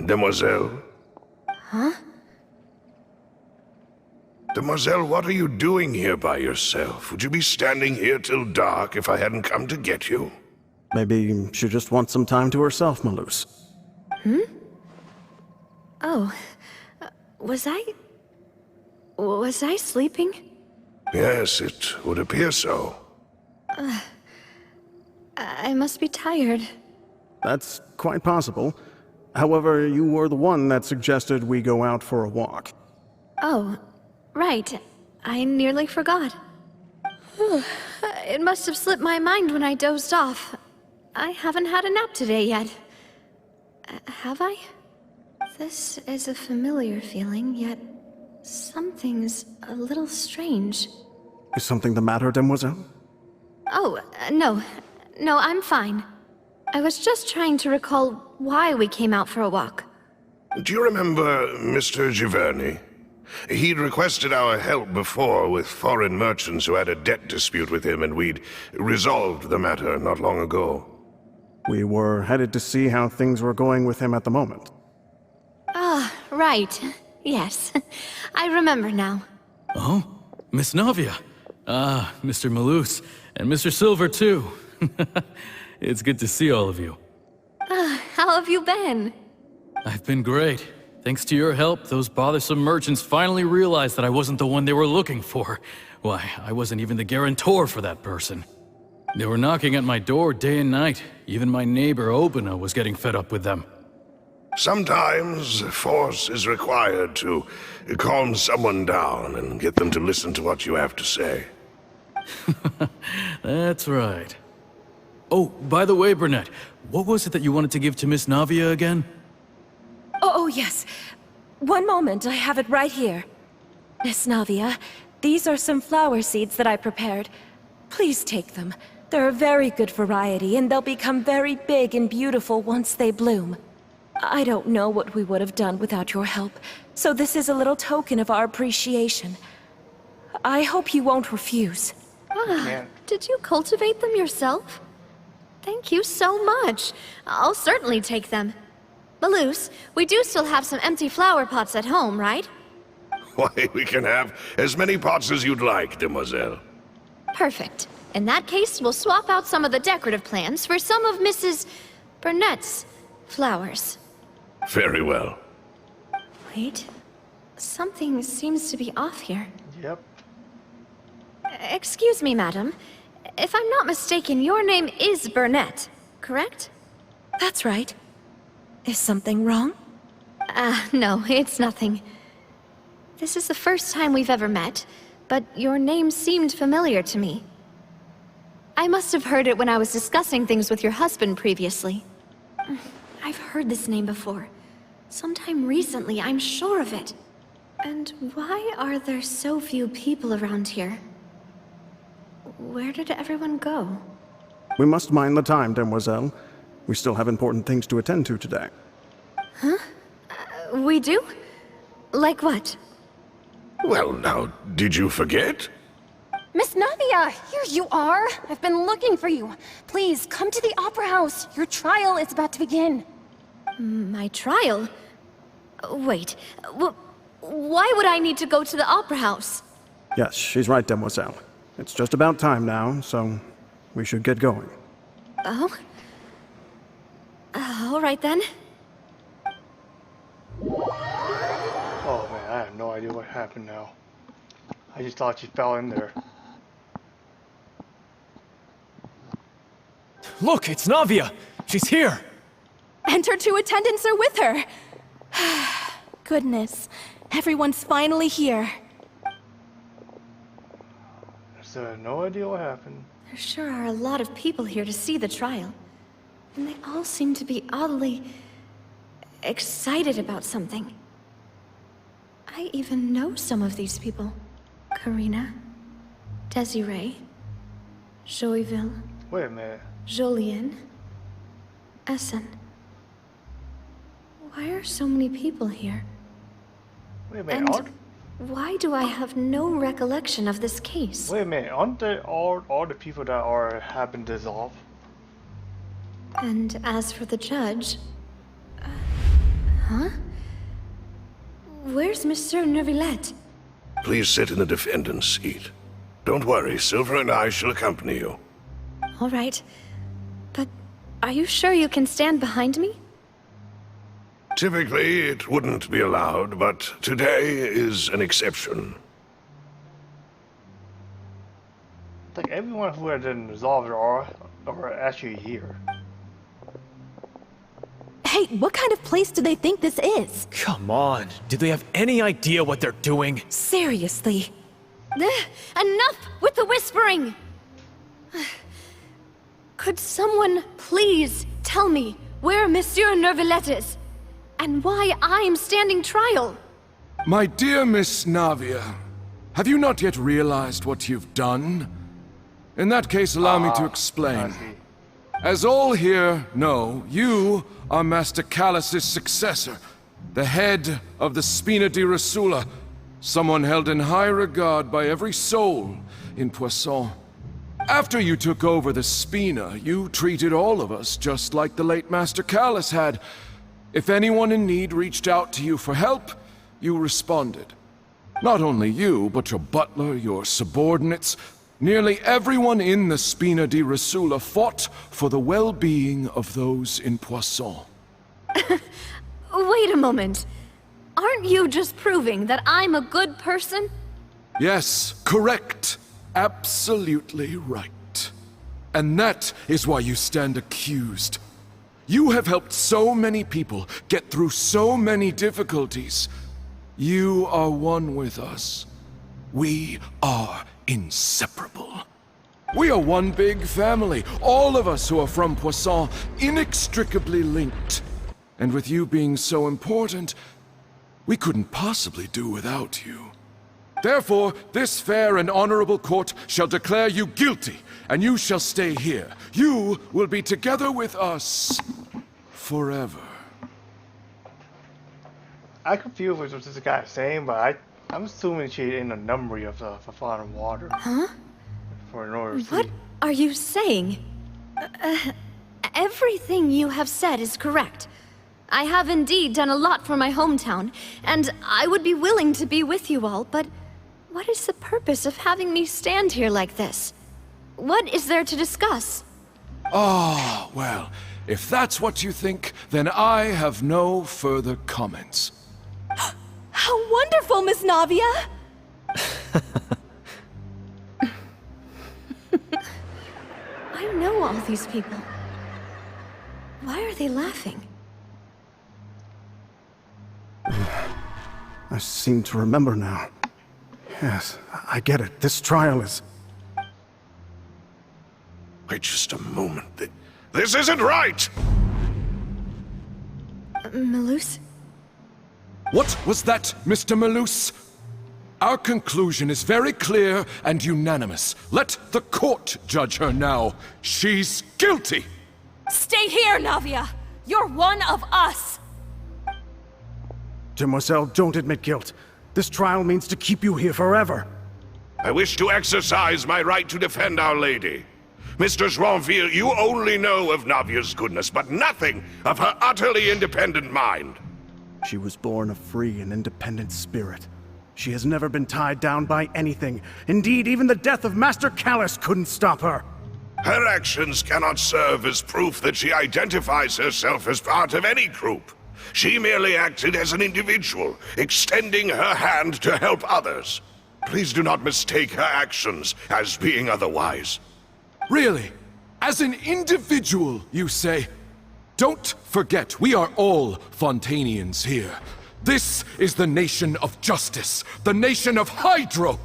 Demoiselle? Huh? Demoiselle, what are you doing here by yourself? Would you be standing here till dark if I hadn't come to get you? Maybe she just wants some time to herself, Malus. Oh, was I sleeping? Yes, it would appear so. I must be tired. That's quite possible. However, you were the one that suggested we go out for a walk. Oh, right. I nearly forgot. It must have slipped my mind when I dozed off. I haven't had a nap today yet. Have I? This is a familiar feeling, yet something's a little strange. Is something the matter, Demoiselle? Oh, no. No, I'm fine. I was just trying to recall why we came out for a walk. Do you remember Mr. Giverny? He'd requested our help before with foreign merchants who had a debt dispute with him, and we'd resolved the matter not long ago. We were headed to see how things were going with him at the moment. Ah, right. Yes. I remember now. Oh, Miss Navia. Ah, Mr. Malus, and Mr. Silver, too. It's good to see all of you. How have you been? I've been great. Thanks to your help, those bothersome merchants finally realized that I wasn't the one they were looking for. Why, I wasn't even the guarantor for that person. They were knocking at my door day and night. Even my neighbor, Obina, was getting fed up with them. Sometimes force is required to calm someone down and get them to listen to what you have to say. That's right. Oh, by the way, Burnett, what was it that you wanted to give to Miss Navia again? Oh, yes. One moment, I have it right here. Miss Navia, these are some flower seeds that I prepared. Please take them. They're a very good variety, and they'll become very big and beautiful once they bloom. I don't know what we would have done without your help, so this is a little token of our appreciation. I hope you won't refuse. Did you cultivate them yourself? Thank you so much. I'll certainly take them. Malus, we do still have some empty flower pots at home, right? Why, we can have as many pots as you'd like, Demoiselle. Perfect. In that case, we'll swap out some of the decorative plants for some of Mrs. Burnett's flowers. Very well. Wait. Something seems to be off here. Yep. Excuse me, madam. If I'm not mistaken, your name is Burnett, correct? That's right. Is something wrong? No, it's nothing. This is the first time we've ever met, but your name seemed familiar to me. I must have heard it when I was discussing things with your husband previously. I've heard this name before. Sometime recently, I'm sure of it. And why are there so few people around here? Where did everyone go? We must mind the time, Demoiselle. We still have important things to attend to today. Huh? We do? Like what? Well, now, did you forget? Miss Navia, here you are. I've been looking for you. Please, come to the Opera House. Your trial is about to begin. My trial? Wait, why would I need to go to the Opera House? Yes, she's right, Demoiselle. It's just about time now, so we should get going. Oh? All right then. Oh man, I have no idea what happened now. I just thought she fell in there. Look, it's Navia! She's here! And her two attendants are with her! Goodness, everyone's finally here. I still have no idea what happened. There sure are a lot of people here to see the trial. And they all seem to be oddly excited about something. I even know some of these people. Karina, Desiree, Joyville, Wait a minute. Jolien, Essen. Why are so many people here? Wait a minute. And why do I have no recollection of this case? Wait a minute. Aren't they all the people that have been dissolved? And as for the judge... huh? Where's Monsieur Neuvillette? Please sit in the defendant's seat. Don't worry, Silver and I shall accompany you. All right. But are you sure you can stand behind me? Typically, it wouldn't be allowed, but today is an exception. I think everyone who had been resolved are actually here. Hey, what kind of place do they think this is? Come on, do they have any idea what they're doing? Seriously. Enough with the whispering! Could someone please tell me where Monsieur Neuvillette is? And why I'm standing trial? My dear Miss Navia, have you not yet realized what you've done? In that case, allow me to explain. As all here know, you are Master Callus's successor, the head of the Spina di Rosula, someone held in high regard by every soul in Poisson. After you took over the Spina, you treated all of us just like the late Master Callus had. If anyone in need reached out to you for help, you responded. Not only you, but your butler, your subordinates, nearly everyone in the Spina di Rosula fought for the well-being of those in Poisson. Wait a moment. Aren't you just proving that I'm a good person? Yes, correct. Absolutely right. And that is why you stand accused. You have helped so many people get through so many difficulties. You are one with us. We are inseparable. We are one big family, all of us who are from Poisson, inextricably linked. And with you being so important, we couldn't possibly do without you. Therefore, this fair and honorable court shall declare you guilty, and you shall stay here. You will be together with us forever. I confused what this guy is saying, but I'm assuming she's in a number of foreign water. Huh? For an order What are you saying? Everything you have said is correct. I have indeed done a lot for my hometown, and I would be willing to be with you all, but what is the purpose of having me stand here like this? What is there to discuss? Ah, well, if that's what you think, then I have no further comments. How wonderful, Miss Navia! I know all these people. Why are they laughing? I seem to remember now. Yes, I get it. This trial is... Wait just a moment. This isn't right! Malus? What was that, Mr. Malus? Our conclusion is very clear and unanimous. Let the court judge her now. She's guilty! Stay here, Navia! You're one of us! Demoiselle, don't admit guilt. This trial means to keep you here forever. I wish to exercise my right to defend Our Lady. Mr. Joinville, you only know of Navia's goodness, but nothing of her utterly independent mind. She was born a free and independent spirit. She has never been tied down by anything. Indeed, even the death of Master Callus couldn't stop her. Her actions cannot serve as proof that she identifies herself as part of any group. She merely acted as an individual, extending her hand to help others. Please do not mistake her actions as being otherwise. Really? As an individual, you say? Don't forget, we are all Fontanians here. This is the nation of justice, the nation of Hydro!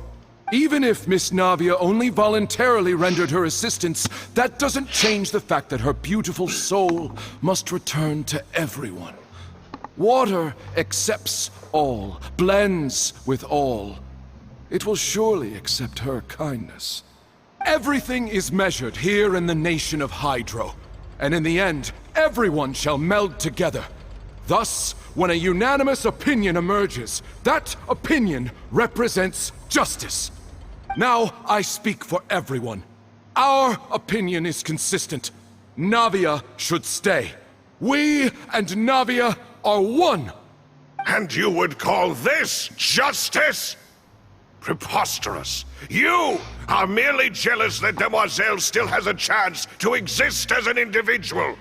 Even if Miss Navia only voluntarily rendered her assistance, that doesn't change the fact that her beautiful soul must return to everyone. Water accepts all, blends with all. It will surely accept her kindness. Everything is measured here in the nation of Hydro, and in the end, everyone shall meld together. Thus, when a unanimous opinion emerges, that opinion represents justice. Now, I speak for everyone. Our opinion is consistent. Navia should stay. We and Navia are one. And you would call this justice? Preposterous. You are merely jealous that Demoiselle still has a chance to exist as an individual.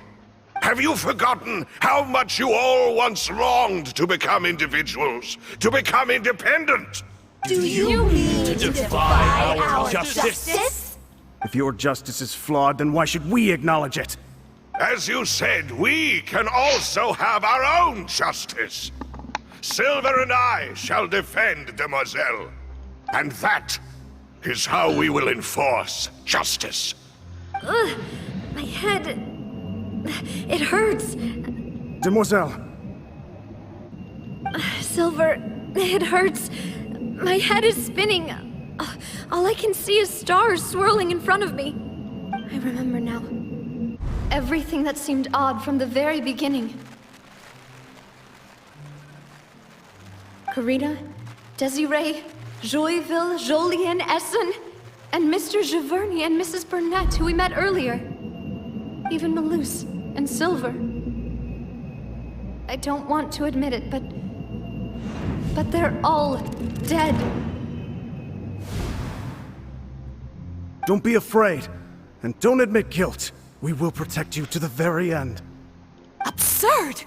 Have you forgotten how much you all once longed to become individuals, to become independent? Do you mean to defy our justice? If your justice is flawed, then why should we acknowledge it? As you said, we can also have our own justice. Silver and I shall defend Demoiselle. And that is how we will enforce justice. Ugh, my head... it hurts. Demoiselle, Silver, it hurts. My head is spinning. All I can see is stars swirling in front of me. I remember now. Everything that seemed odd from the very beginning. Karina, Desiree, Joyville, Jolien, Essen, and Mr. Giverny and Mrs. Burnett, who we met earlier. Even Malus and Silver. I don't want to admit it, but they're all dead. don't be afraid, and don't admit guilt. We will protect you to the very end. Absurd!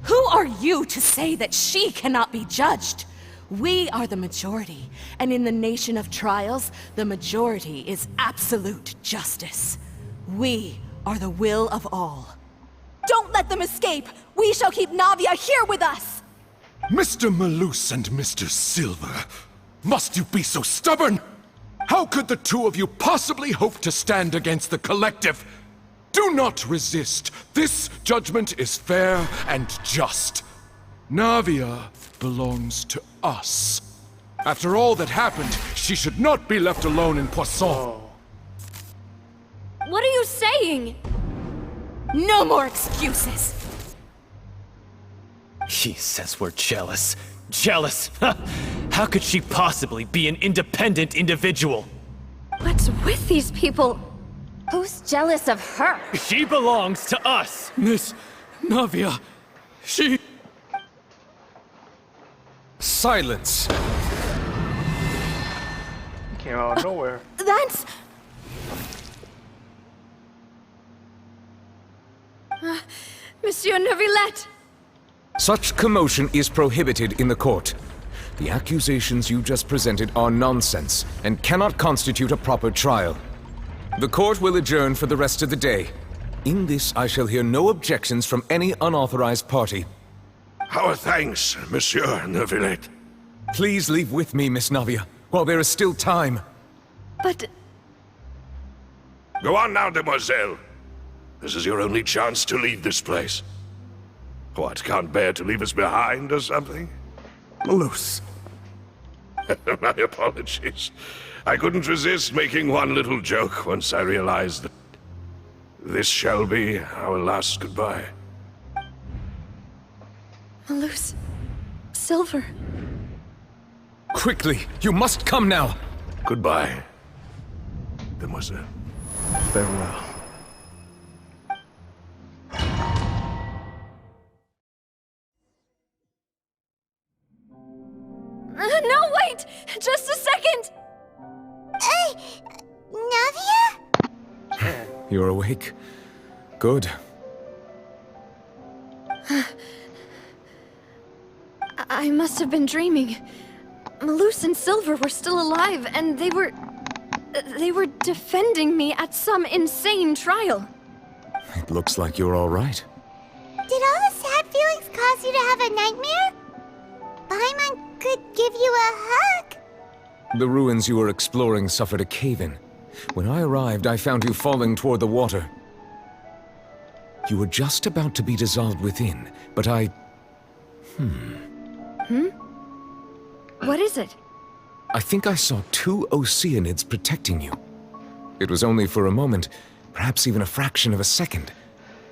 Who are you to say that she cannot be judged? We are the majority, and in the nation of trials, the majority is absolute justice. We are the will of all. Don't let them escape! We shall keep Navia here with us! Mr. Malus and Mr. Silver, must you be so stubborn? How could the two of you possibly hope to stand against the collective? Do not resist. This judgment is fair and just. Navia belongs to us. After all that happened, she should not be left alone in Poisson. What are you saying? No more excuses! She says we're jealous. Jealous? How could she possibly be an independent individual? What's with these people? Who's jealous of her? She belongs to us! Miss Navia, she... Silence! Came out of nowhere. That's... Monsieur Neuvillette! Such commotion is prohibited in the court. The accusations you just presented are nonsense and cannot constitute a proper trial. The court will adjourn for the rest of the day. In this, I shall hear no objections from any unauthorized party. Our thanks, Monsieur Neuvillette. Please leave with me, Miss Navia, while there is still time. But... Go on now, demoiselle. This is your only chance to leave this place. What, can't bear to leave us behind or something? Malus. My apologies. I couldn't resist making one little joke once I realized that this shall be our last goodbye. Malus... Silver... Quickly, you must come now! Goodbye, demoiselle. Farewell. No, wait! Just a second! Navia? You're awake? Good. I must have been dreaming. Malus and Silver were still alive, and they were defending me at some insane trial. It looks like you're all right. Did all the sad feelings cause you to have a nightmare? Paimon could give you a hug. The ruins you were exploring suffered a cave-in. When I arrived, I found you falling toward the water. You were just about to be dissolved within, but I... What is it? I think I saw two Oceanids protecting you. It was only for a moment, perhaps even a fraction of a second,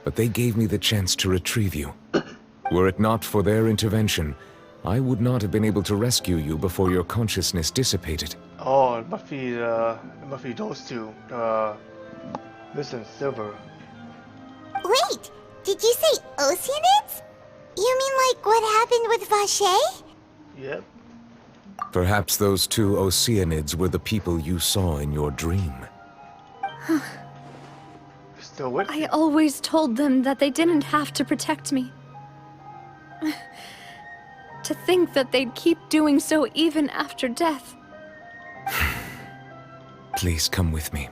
but they gave me the chance to retrieve you. Were it not for their intervention, I would not have been able to rescue you before your consciousness dissipated. Oh, it must be those two. This and Silver. Wait, did you say Oceanids? You mean like what happened with Vache? Yep. Perhaps those two Oceanids were the people you saw in your dream. Still with I you. always told them that they didn't have to protect me. To think that they'd keep doing so even after death. Please come with me.